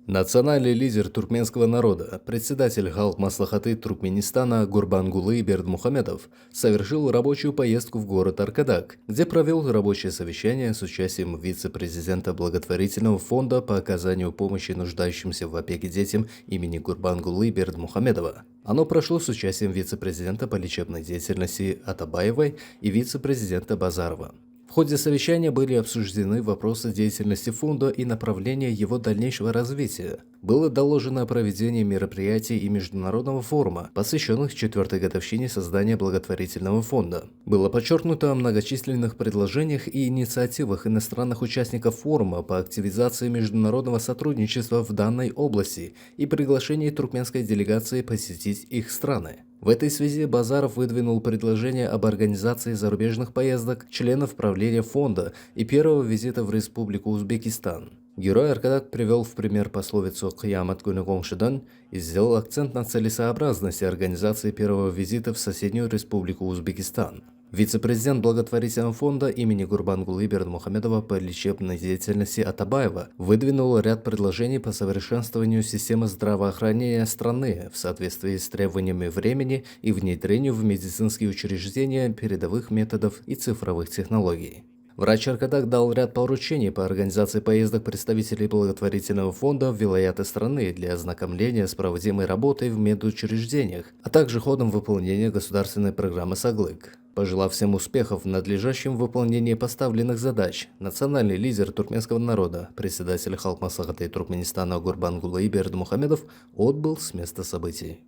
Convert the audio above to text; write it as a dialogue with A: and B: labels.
A: Национальный лидер туркменского народа, председатель Халк Маслахаты Туркменистана Гурбангулы Бердмухамедов совершил рабочую поездку в город Аркадак, где провел рабочее совещание с участием вице-президента благотворительного фонда по оказанию помощи нуждающимся в опеке детям имени Гурбангулы Бердмухамедова. Оно прошло с участием вице-президента по лечебной деятельности Атабаевой и вице-президента Базарова. В ходе совещания были обсуждены вопросы деятельности фонда и направления его дальнейшего развития. Было доложено о проведении мероприятий и международного форума, посвященных 4-й годовщине создания благотворительного фонда. Было подчеркнуто о многочисленных предложениях и инициативах иностранных участников форума по активизации международного сотрудничества в данной области и приглашении туркменской делегации посетить их страны. В этой связи Базаров выдвинул предложение об организации зарубежных поездок членов правления фонда и первого визита в Республику Узбекистан. Герой Аркадак привел в пример пословицу «Киямат күні қоңшыдан» и сделал акцент на целесообразности организации первого визита в соседнюю Республику Узбекистан. Вице-президент благотворительного фонда имени Гурбангулы Бердмухамедова по лечебной деятельности Атабаева выдвинул ряд предложений по совершенствованию системы здравоохранения страны в соответствии с требованиями времени и внедрению в медицинские учреждения передовых методов и цифровых технологий. Врач Аркадак дал ряд поручений по организации поездок представителей благотворительного фонда в вилаяты страны для ознакомления с проводимой работой в медучреждениях, а также ходом выполнения государственной программы «Саглык». Пожелав всем успехов в надлежащем выполнении поставленных задач, национальный лидер туркменского народа, председатель Халк Маслахаты Туркменистана Гурбангулы Бердмухамедов отбыл с места событий.